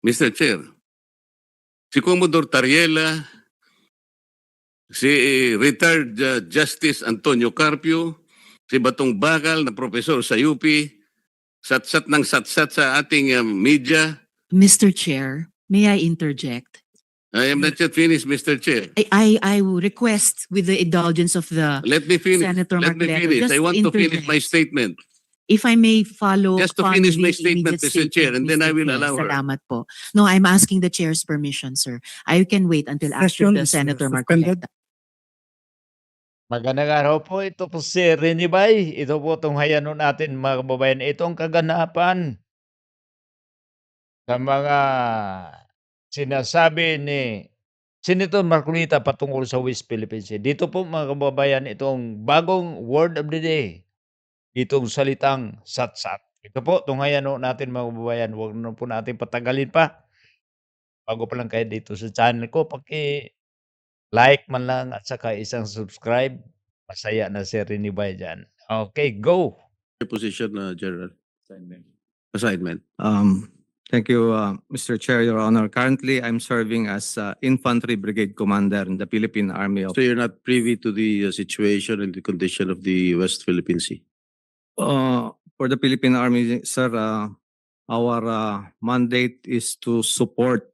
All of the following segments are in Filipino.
Mr. Chair, si Commodore Tariela, si retired Justice Antonio Carpio, si Batong Bakal na profesor sa UP, satsat ng satsat sa ating media. Mr. Chair, may I interject? I am not yet finished, Mr. Chair. I will request with the indulgence of the Let me finish. Senator Let me Marcoleta, finish. just I want to finish interject. my statement. If I may follow Just to upon finish my the statement, immediate Mr. Chair, and then I Mr. will Chair. allow her. Salamat po. No, I'm asking the chair's permission, sir. I can wait until after Session the is, Senator suspended. Marcoleta. Magandang araw po. Ito po si Rene Bay. Ito po itong hayano natin mga kababayan. Itong kaganapan sa mga sinasabi ni Senator Marcolita patungkol sa West Philippines Sea. Dito po mga kababayan, itong bagong word of the day. Itong salitang satsat. Ito po itong hayano natin mga kababayan. Huwag na po natin patagalin pa. Bago pa lang kayo dito sa channel ko, like man lang at saka isang subscribe. Masaya na si Rene Bay dyan. Okay, go! Your position, General. Assignment. Thank you, Mr. Chair, Your Honor. Currently, I'm serving as Infantry Brigade Commander in the Philippine Army of. So you're not privy to the situation and the condition of the West Philippine Sea? For the Philippine Army, sir, our mandate is to support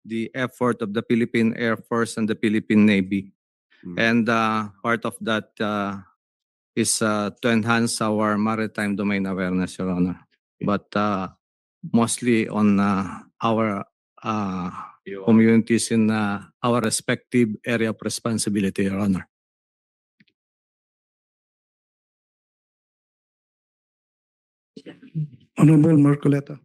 the effort of the Philippine Air Force and the Philippine Navy. And part of that is to enhance our maritime domain awareness, Your Honor. But mostly on our communities in our respective area of responsibility, Your Honor. Honorable Marcoleta.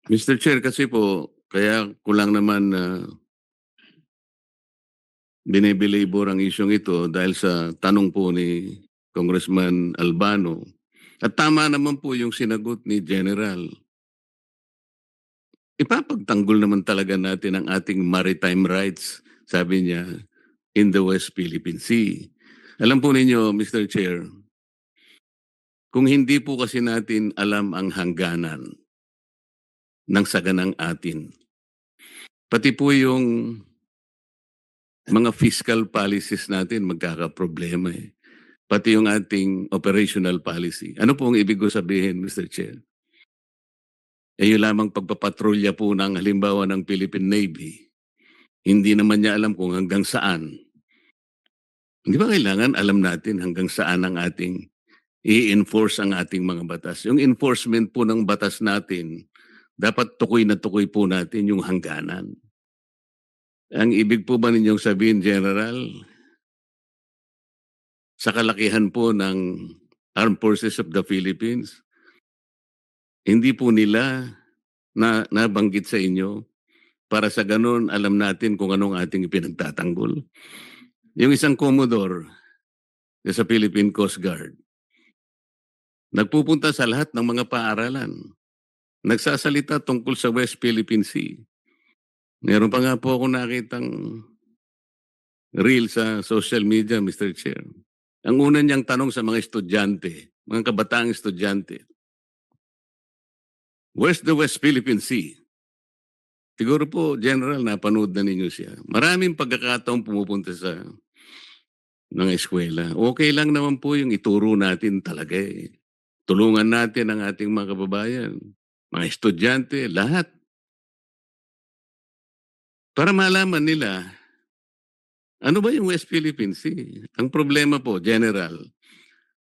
Mr. Chair, kasi po, kaya ko lang naman binibilibor ang isyong ito dahil sa tanong po ni Congressman Albano. At tama naman po yung sinagot ni General. Ipapagtanggol naman talaga natin ang ating maritime rights, sabi niya, in the West Philippine Sea. Alam po ninyo, Mr. Chair, kung hindi po kasi natin alam ang hangganan ng saganang atin, pati po yung mga fiscal policies natin magkakaproblema eh. Pati yung ating operational policy. Ano po ang ibig ko sabihin, Mr. Chair? Yung lamang pagpapatrolya po ng halimbawa ng Philippine Navy, hindi naman niya alam kung hanggang saan. Hindi ba kailangan alam natin hanggang saan ang ating i-enforce ang ating mga batas? Yung enforcement po ng batas natin, dapat tukoy na tukoy po natin yung hangganan. Ang ibig po ba ninyong sabihin, General, sa kalakihan po ng Armed Forces of the Philippines, hindi po nila nabanggit sa inyo para sa ganun alam natin kung anong ating ipinagtatanggol. Yung isang Commodore sa Philippine Coast Guard, nagpupunta sa lahat ng mga paaralan. Nagsasalita tungkol sa West Philippine Sea. Meron pa nga po ako nakitang reel sa social media, Mr. Chair. Ang una niyang tanong sa mga estudyante, mga kabataang estudyante, where's the West Philippine Sea? Siguro po, General, napanood na ninyo siya. Maraming pagkakataong pumupunta sa mga eskwela. Okay lang naman po yung ituro natin talaga eh. Tulungan natin ang ating mga kababayan, mga estudyante, lahat. Para malaman nila, ano ba yung West Philippine Sea? Ang problema po, General,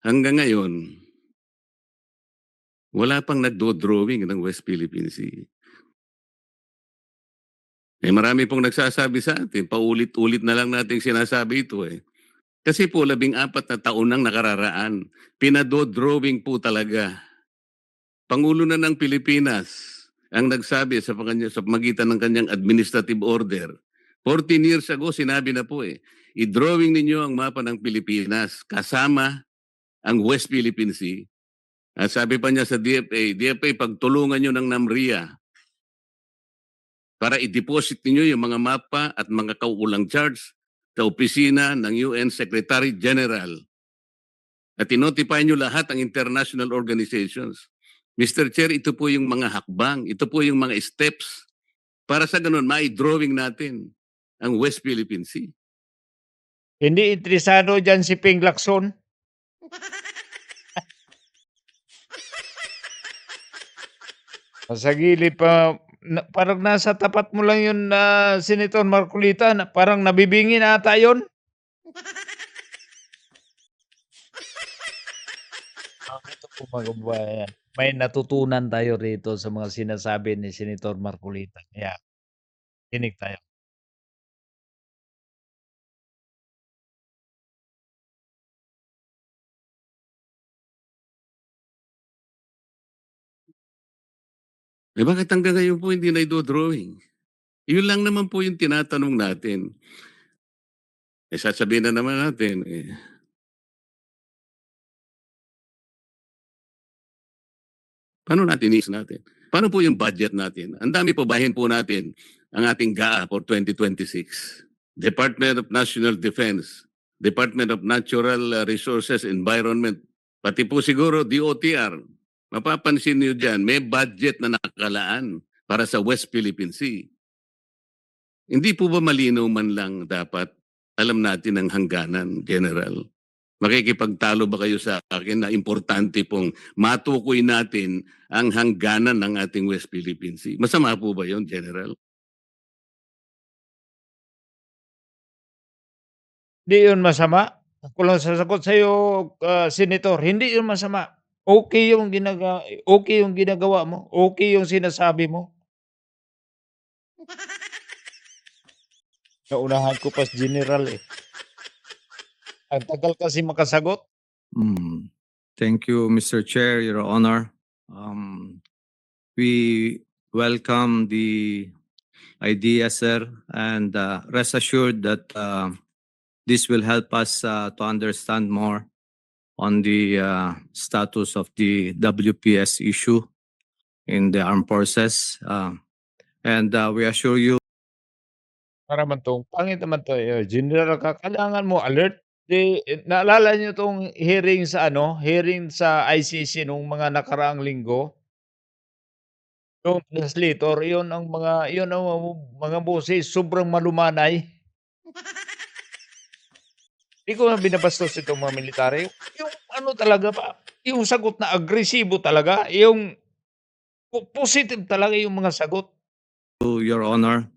hanggang ngayon, wala pang nagdo-drawing ng West Philippine Sea. Marami pong nagsasabi sa atin, paulit-ulit na lang natin sinasabi ito eh. Kasi po, 14 na taon nang nakararaan, pinado-drawing po talaga. Pangulo na ng Pilipinas ang nagsabi sa magitan ng kanyang administrative order. 14 years ago, sinabi na po eh, i-drawing ninyo ang mapa ng Pilipinas kasama ang West Philippine Sea. At sabi pa niya sa DFA, pagtulungan nyo ng NAMRIA para i-deposit ninyo yung mga mapa at mga kaukulang charge sa opisina ng UN Secretary General. At i-notify nyo lahat ang international organizations. Mr. Chair, ito po yung mga hakbang, ito po yung mga steps para sa ganun, mai-drawing natin ang West Philippine Sea. Hindi interesado dyan si Ping Lacson. Sa gilid pa, parang nasa tapat mo lang yun na Senator Marcolita, na parang nabibingi na ata yun. Ito po mga kababayan, may natutunan tayo rito sa mga sinasabi ni Senator Marcolita. Kaya, kinig tayo. Eh bakit hanggang ngayon po hindi na i-drawing? Yun lang naman po yung tinatanong natin. Eh sasabihin na naman natin, paano natin iis natin? Paano po yung budget natin? Ang dami po bahin po natin ang ating GAA for 2026. Department of National Defense, Department of Natural Resources, Environment, pati po siguro DOTR. Mapapansin niyo dyan, may budget na nakalaan para sa West Philippine Sea. Hindi po ba malinaw man lang dapat alam natin ang hangganan, General? Makikipagtalo ba kayo sa akin na importante pong matukoy natin ang hangganan ng ating West Philippine Sea? Masama po ba yun, General? Hindi yun masama. Ako lang sasagot sa iyo, Senator, hindi yun masama. Okay yung ginagawa mo. Okay yung sinasabi mo. Naunahan ko pa si General eh. Ang tagal kasi makasagot. Thank you, Mr. Chair, Your Honor. We welcome the idea, sir, and rest assured that this will help us to understand more on the status of the WPS issue in the armed forces. And we assure you, Para man tong pangit naman to General, kailangan mo alert. Naalala niyo tong hearing sa ICC nung mga nakaraang linggo? Yung translator, yun ang mga boses sobrang malumanay. Di ko na binabastos itong mga military. Yung talaga pa, yung sagot na agresibo talaga, yung positive talaga yung mga sagot. Your Honor,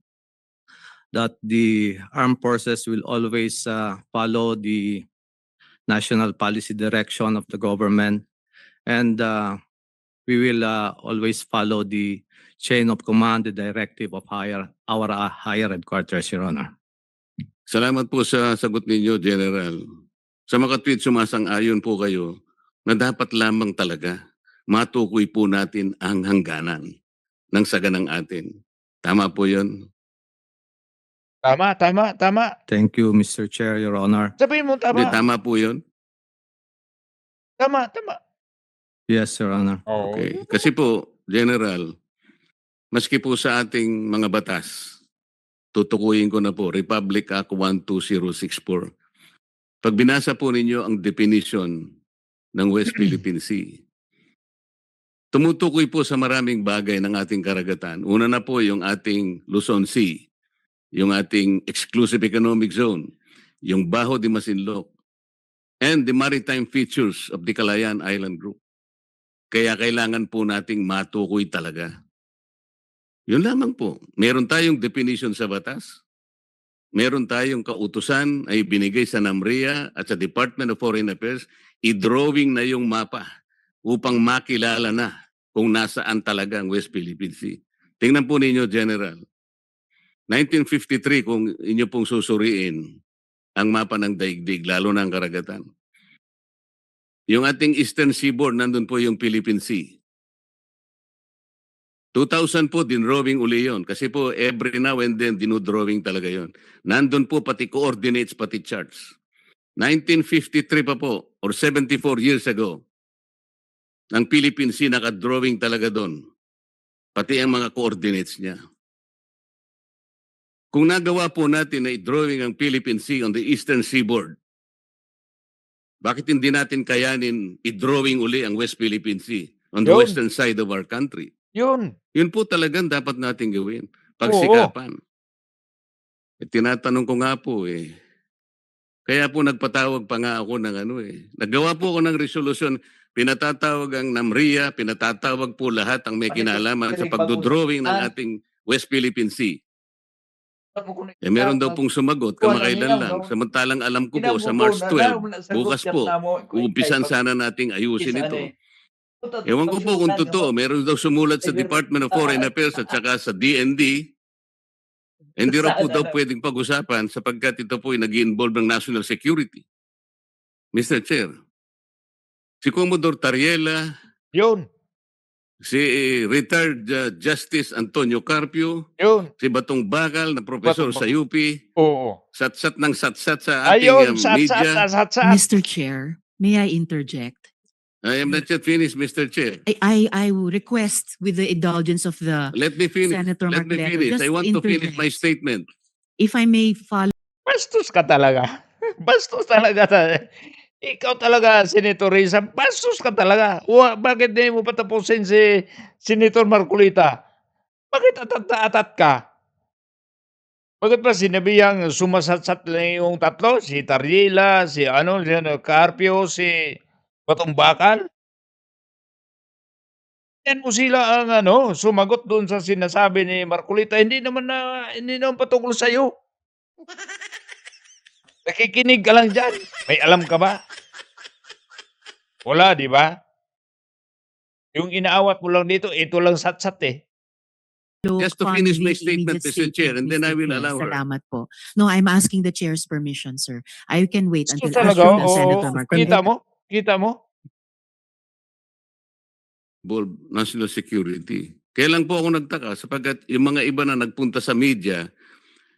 that the armed forces will always follow the national policy direction of the government, and we will always follow the chain of command, the directive of our higher headquarters, Your Honor. Salamat po sa sagot ninyo, General. Sa mga tweet, sumasang-ayon po kayo na dapat lamang talaga matukoy po natin ang hangganan ng saganang atin. Tama po yun? Tama. Thank you, Mr. Chair, Your Honor. Sabihin mo Hindi, tama. tama po yun? Tama. Yes, Your Honor. Okay. Kasi po, General, maski po sa ating mga batas, tutukuyin ko na po, Republic Act 12064. Pag binasa po ninyo ang definition ng West Philippine Sea, tumutukoy po sa maraming bagay ng ating karagatan. Una na po yung ating Luzon Sea, yung ating exclusive economic zone, yung Bajo de Masinloc, and the maritime features of the Calayan Island Group. Kaya kailangan po nating matukoy talaga. Yun lamang po. Meron tayong definition sa batas. Meron tayong kautusan ay binigay sa NAMRIA at sa Department of Foreign Affairs. I-drawing na yung mapa upang makilala na kung nasaan talaga ang West Philippine Sea. Tingnan po ninyo, General. 1953, kung inyo pong susuriin ang mapa ng daigdig, lalo na ang karagatan. Yung ating Eastern Seaboard, nandun po yung Philippine Sea. 2000 po, dinrawing uli yun. Kasi po, every now and then, dinudrawing talaga yun. Nandun po pati coordinates, pati charts. 1953 pa po, or 74 years ago, ang Philippine Sea nakadrawing talaga doon. Pati ang mga coordinates niya. Kung nagawa po natin na i-drawing ang Philippine Sea on the Eastern Seaboard, bakit hindi natin kayanin i-drawing uli ang West Philippine Sea on the Yun. western side of our country. Yun. Yun po talagang dapat nating gawin. Oo. Pagsikapan. Tinatanong ko nga po kaya po nagpatawag pa nga ako ng naggawa po ako ng resolusyon, pinatatawag ang NAMRIA, pinatatawag po lahat ang may kinalaman sa pagdodrawing ng ating West Philippine Sea. Meron daw pong sumagot, kamakailan lang. Samantalang alam ko po, sa March 12, bukas po, uumpisan sana nating ayusin ito. Ewan ko po kung totoo, meron daw sumulat sa Department of Foreign Affairs at saka sa DND, hindi raw po daw pwedeng pag-usapan sapagkat ito po ay nag-involve ng national security. Mr. Chair, si Commodore Tariela, Yun. si retired Justice Antonio Carpio, Yun. si Batong Bakal na professor sa UP, Oo. satsat ng satsat sa ating Ayun, media. sat. Mr. Chair, may I interject? I am not yet finished, Mr. Chair. I will request with the indulgence of the Let me finish. Senator Let me Marcoleta, finish. just I want to finish my interject. statement. If I may follow Bastos ka talaga. Bastos talaga. Ikaw talaga, Senator Risa. Bastos ka talaga. Bakit di mo patapusin si Senator Marcolita? Bakit atat ka? Bakit ba sinabihang sumasatsat lang yung tatlo? Si Tariela, si Carpio, si Batong Bakal? Yan mo sila ang sumagot doon sa sinasabi ni Marcolita. Hindi naman patungkol sa'yo. Nakikinig ka lang dyan. May alam ka ba? Wala, di ba? Yung inaawat mo lang dito, ito lang satsat eh. Just to fund finish my the statement, immediate Mr. Chair, and then I Mr. will Chair. allow her. Salamat po. No, I'm asking the chair's permission, sir. I can wait So until talaga, after the Senator oo. Marcoleta. Kita mo? National security. Kailan po ako nagtaka sapagkat yung mga iba na nagpunta sa media,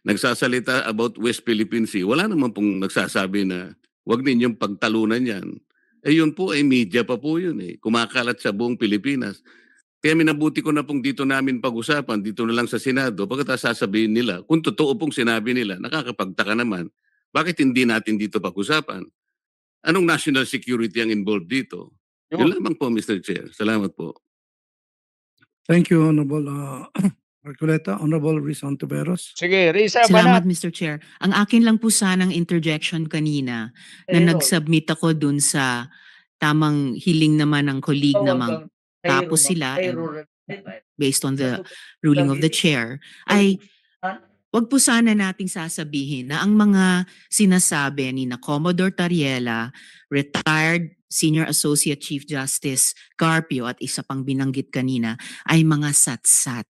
nagsasalita about West Philippine Sea, wala naman pong nagsasabi na huwag ninyong pagtalunan yan. Yun po ay media pa po yun kumakalat sa buong Pilipinas. Kaya minabuti ko na pong dito namin pag-usapan, dito na lang sa Senado, pagkatapos sasabihin nila, kung totoo pong sinabi nila, nakakapagtaka naman, bakit hindi natin dito pag-usapan? Anong national security ang involved dito? Yun Yun. lamang po, Mr. Chair. Salamat po. Thank you, Honorable Marcoleta. Honorable Rizon Tiveros. Sige, Risa, Salamat, banat. Mr. Chair. Ang akin lang po sanang interjection kanina na nag-submit ako dun sa tamang hiling naman ng colleague namang tapos sila and based on the ruling of the chair ay wag po sana nating sasabihin na ang mga sinasabi ni na Commodore Tariela, retired Senior Associate Chief Justice Carpio at isa pang binanggit kanina ay mga satsat.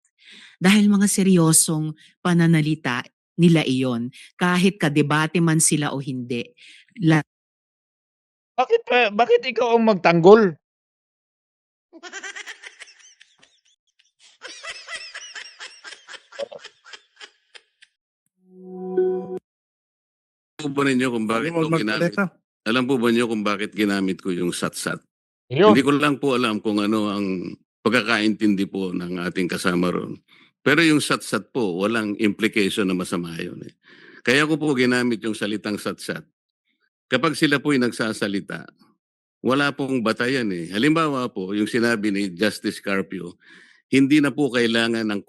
Dahil mga seryosong pananalita nila iyon kahit kadebate man sila o hindi. Bakit ikaw ang magtanggol? Alam po ba ninyo kung bakit ko Honorable ginamit? Marcoleta. Alam po ba niyo kung bakit ginamit ko yung satsat? Yun. Hindi ko lang po alam kung ano ang pagkakaintindi po ng ating kasama ron. Pero yung satsat po, walang implication na masama yun. Kaya ko po ginamit yung salitang satsat. Kapag sila po ay nagsasalita, wala pong batayan Halimbawa po, yung sinabi ni Justice Carpio, hindi na po kailangan ng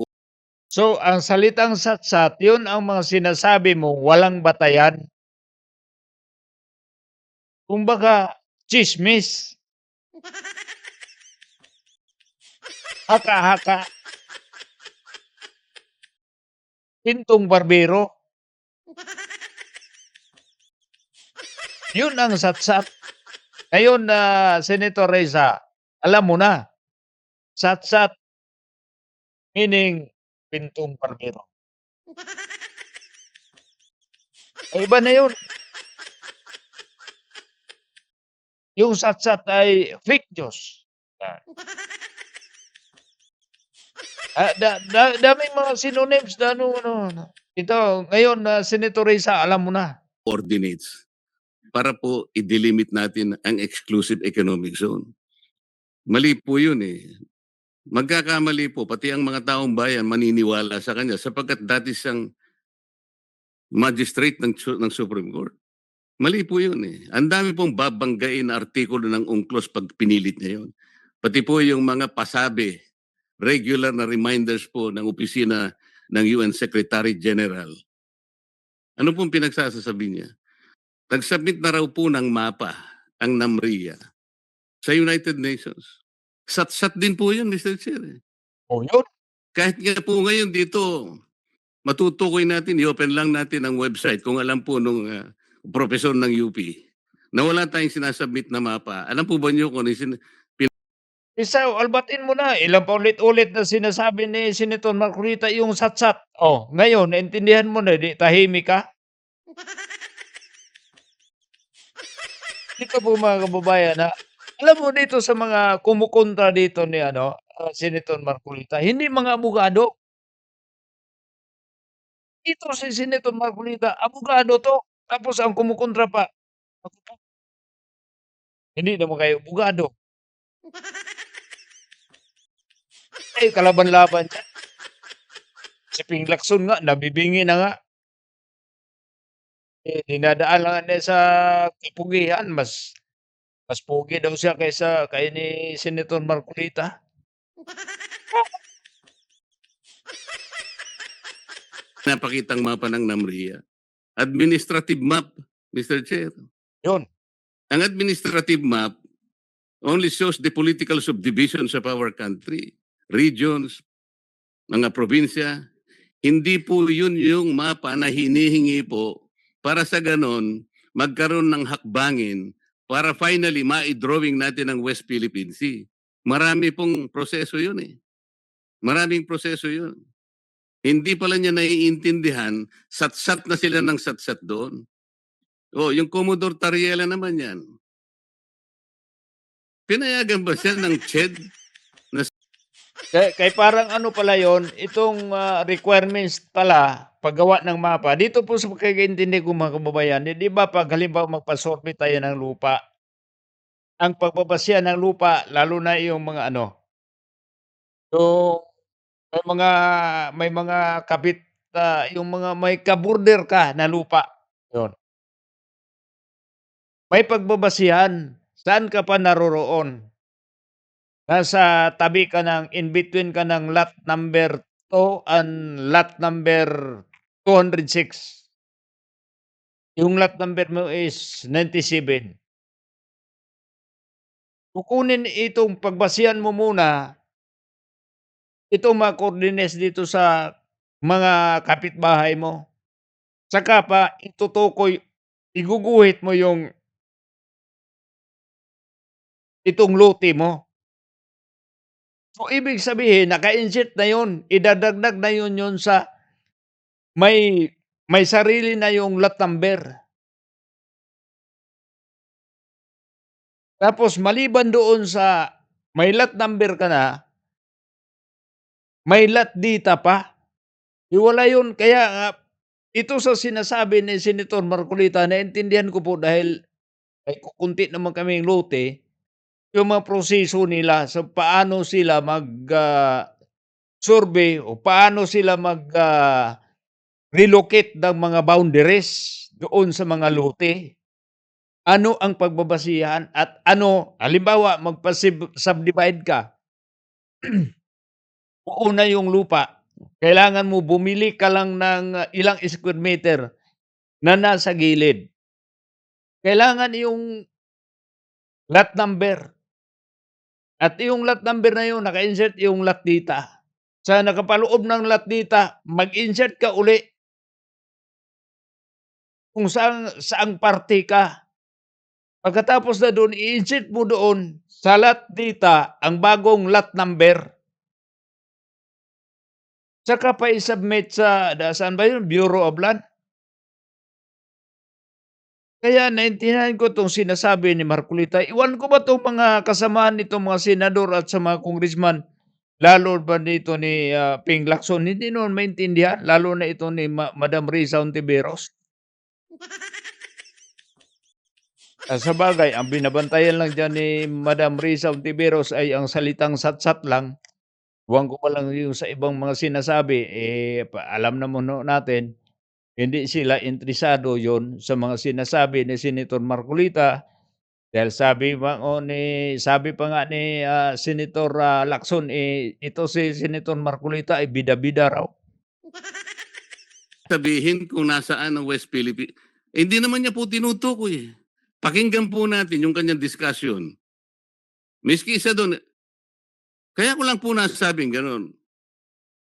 So, ang salitang satsat, yun ang mga sinasabi mo, walang batayan. Kumbaga, chismis. Haka-haka. Pintong barbero. Yun ang satsat. Ngayon, Senator Reza, alam mo na, satsat, meaning pintong barbero. Ay, iba na yun. Yung satsat ay fake news. Daming mga synonyms na Ito, ngayon, Senator Reza, alam mo na. coordinates para po i-delimit natin ang exclusive economic zone. Mali po yun Magkakamali po, pati ang mga taong bayan maniniwala sa kanya sapagkat dati siyang magistrate ng Supreme Court. Mali po yun Ang dami pong babanggain na artikulo ng UNCLOS pag pinilit niya yun. Pati po yung mga pasabi, regular na reminders po ng opisina ng UN Secretary General. Ano pong pinagsasasabi niya? Nag-submit na raw po ng mapa ang NAMRIA sa United Nations. Sat-sat din po yun, Mr. Chair. O yun. Kahit nga po ngayon dito, matutukoy natin, i-open lang natin ang website kung alam po nung professor ng UP na wala tayong sinasubmit na mapa. Alam po ba niyo kung ano yung Isa, albatin mo na. Ilang paulit-ulit na sinasabi ni Senator Marcolita yung satsat. Oh, ngayon, naintindihan mo na, di tahimik ka? Dito po mga kababayan, alam mo dito sa mga kumukontra dito ni Senator Marcolita, hindi mga abogado. Ito si Senator Marcolita, abogado to. Tapos ang kumukontra pa, ako po, hindi naman kayo abogado. Eh, kalaban-laban yan. Si Ping Lacson nga, nabibingi na nga. Eh, dinadaan lang niya sa kapugian, mas pugi daw siya kaysa kay ni Senator Marcolita. napakitang mapa ng NAMRIA? Administrative map, Mr. Chair. Yun. Ang administrative map only shows the political subdivisions of our country, regions, mga probinsya. Hindi po yun yung mapa na hinihingi po para sa ganon magkaroon ng hakbangin para finally ma-drawing natin ang West Philippine Sea. Marami pong proseso yun eh. Maraming proseso yun. Hindi pala niya naiintindihan, sat-sat na sila ng sat-sat doon. Oh, yung Commodore Tariela naman yan. Pinayagan ba siya ng CHED? Kay parang ano pala yon, itong requirements pala, paggawa ng mapa, dito po sa pagkakaintindi ko mga kababayan, di ba pag halimbawa magpasurvey tayo ng lupa, ang pagbabasya ng lupa, lalo na yung mga yung may mga kapit, yung mga may kaborder ka na lupa, yun. May pagbabasihan, saan ka pa naroroon? Nasa tabi ka ng in between ka ng lot number 2 and lot number 206. Yung lot number mo is 97. Kukunin itong pagbasihan mo muna, itong mga coordinates dito sa mga kapitbahay mo. Saka pa itutukoy, iguguhit mo yung itong lote mo. So, ibig sabihin, naka-insert na yun. Idadagdag na yun sa may sarili na yung lot number. Tapos, maliban doon sa may lot number ka na, may lot data pa. Iwala yun. Kaya ito sa sinasabi ni Senator Marcolita, naintindihan ko po dahil ay kukunti naman kaming lote, yung mga proseso nila sa paano sila survey o paano sila relocate ng mga boundaries doon sa mga lote. Ano ang pagbabasihan at halimbawa magpa-subdivide ka. Una yung lupa. Kailangan mo bumili ka lang ng ilang square meter na nasa gilid. Kailangan yung lot number. At yung lot number na yun, naka-insert yung lot data. Sa nakapaloob ng lot data, mag-insert ka uli kung saang parte ka. Pagkatapos na doon, i-insert mo doon sa lot data ang bagong lot number. Saka pa i-submit saan ba yun? Bureau of Land. Kaya naintindihan ko itong sinasabi ni Marcolita. Iwan ko ba itong mga kasamaan nitong mga senador at sa mga congressman, lalo ba dito ni Ping Lacson, hindi noon maintindihan, lalo na ito ni Madam Risa Ontiveros. Sa bagay, ang binabantayan lang dyan ni Madam Risa Ontiveros ay ang salitang sat-sat lang. Huwag ko pa lang yung sa ibang mga sinasabi, alam naman natin, hindi sila interesado yon sa mga sinasabi ni Senator Marcolita Dahil sabi pa nga ni, Senator, Lacson, ito si Senator Marcolita ay bida-bida raw. Sabihin kung nasaan ang West Philippines. Hindi naman niya po tinutukoy. Pakinggan po natin yung kanyang discussion. Miski isa doon, kaya ko lang po nasabing gano'n.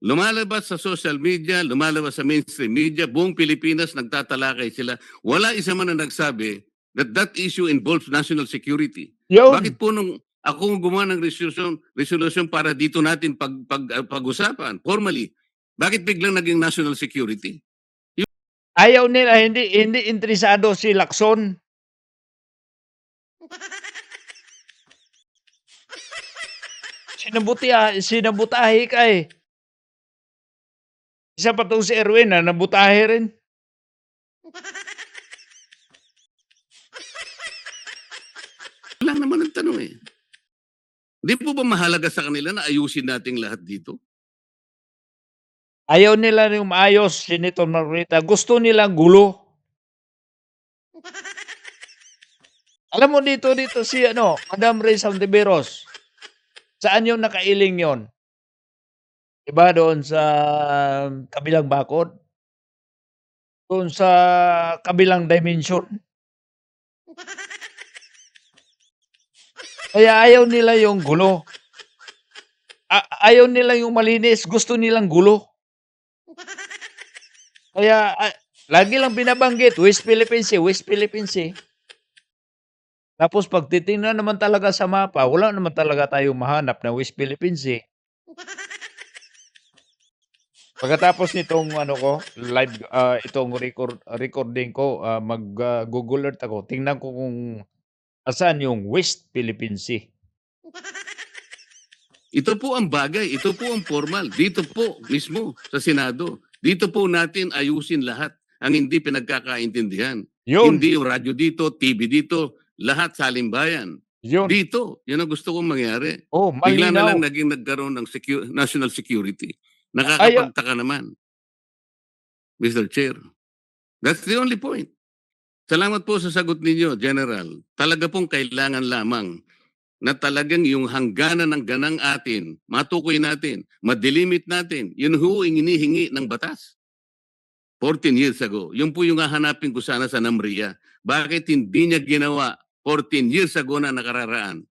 Lumalabas sa social media, lumalabas sa mainstream media, buong Pilipinas nagtatalakay sila. Wala isa man na nagsabi that that issue involves national security. Yun. Bakit po nung ako gumawa ng resolution para dito natin pag-usapan formally, bakit biglang naging national security? Ayaw nila, hindi interesado si Lacson. Sinabutahe ka eh. Isa pa tong si Erwin na nabutahe rin. Wala naman ang tanong eh. Di po ba mahalaga sa kanila na ayusin nating lahat dito? Ayaw nila yung maayos, Senator Marcolita. Gusto nilang gulo. Alam mo dito si Madam Reza Hontiveros. Saan yung nakailing yon? Diba doon sa kabilang bakod? Doon sa kabilang dimension? Kaya ayaw nila yung gulo. Ayaw nila yung malinis. Gusto nilang gulo. Kaya lagi lang binabanggit, West Philippine Sea, West Philippine Sea. Tapos pag titingnan naman talaga sa mapa, wala naman talaga tayong mahanap na West Philippine Sea. Pagkatapos nitong live, itong recording ko, mag-Google Earth ako, tingnan ko kung asan yung West Philippine Sea. Ito po ang bagay, ito po ang formal. Dito po mismo sa Senado. Dito po natin ayusin lahat ang hindi pinagkakaintindihan. Yun. Hindi yung radyo dito, TV dito, lahat sa halimbayan. Yun. Dito, yun ang gusto kong mangyari. Oh, Bigla na malinaw. lang nagkaroon ng national security. Nakakapagtaka naman, Mr. Chair. That's the only point. Salamat po sa sagot ninyo, General. Talaga pong kailangan lamang na talagang yung hangganan ng ganang atin, matukoy natin, madelimit natin, yun ho ang inihingi ng batas. 14 years ago. Yun po yung hahanapin ko sana sa NAMRIA. Bakit hindi niya ginawa 14 years ago na nakararaan?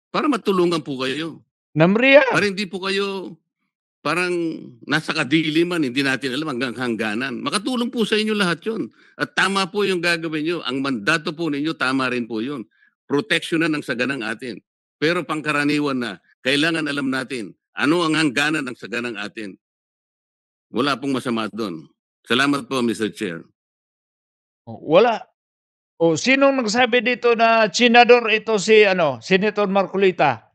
Para matulungan po kayo. Namria. Para hindi po kayo parang nasa kadiliman, hindi natin alam hanggang hangganan. Makatulong po sa inyo lahat yun. At tama po yung gagawin nyo. Ang mandato po ninyo, tama rin po yun. Proteksyonan ng saganang atin. Pero pangkaraniwan na, kailangan alam natin ano ang hangganan ng saganang atin. Wala pong masama doon. Salamat po, Mr. Chair. Wala. O sinong nagsabi dito na senador ito si Senator Marcolita?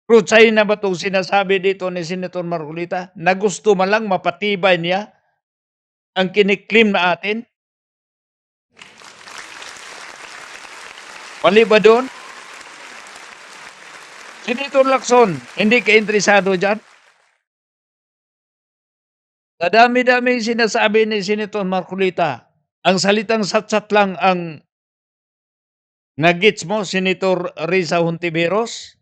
Rutsay na ba itong sinasabi dito ni Senator Marcolita na gusto man lang mapatibay niya ang kiniklim na atin? Mali ba doon? Senator Lacson, hindi ka interesado dyan? Sa dami-dami sinasabi ni Senator Marcolita, ang salitang satsat lang ang nagits mo, Senator Reza Hontiveros?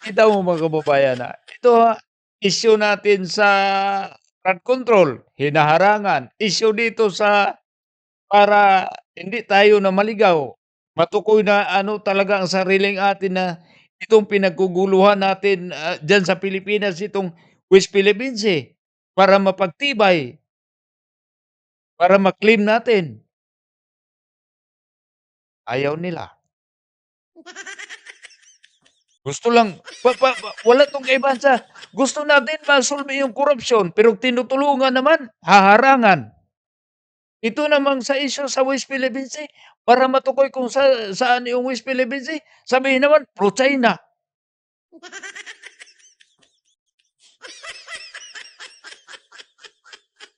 Kita mo mga kababayan na ito issue natin sa flood control, hinaharangan. Issue dito para hindi tayo na maligaw. Matukoy na talaga ang sariling atin na itong pinagkuguluhan natin dyan sa Pilipinas, itong West Philippine Sea, para mapagtibay, para maklaim natin. Ayaw nila. Gusto lang, wala tong kaibahan sa, gusto natin ma-solve yung corruption, pero tinutulungan naman, haharangan. Ito namang sa issue sa West Philippine Sea, para matukoy kung saan yung West Philippine Sea, sabihin naman, pro-China.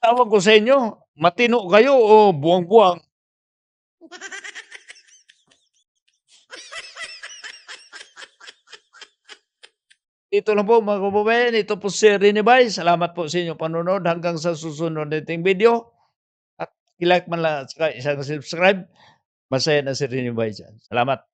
Tawag ko sa inyo, matino kayo o buwang-buwang. Ito lang po mga kababayan, ito po si Rene Bay. Salamat po sa inyong panonood hanggang sa susunod nating video. At i-like man lang at saka isang subscribe. Masaya na si Rene Bay dyan. Salamat.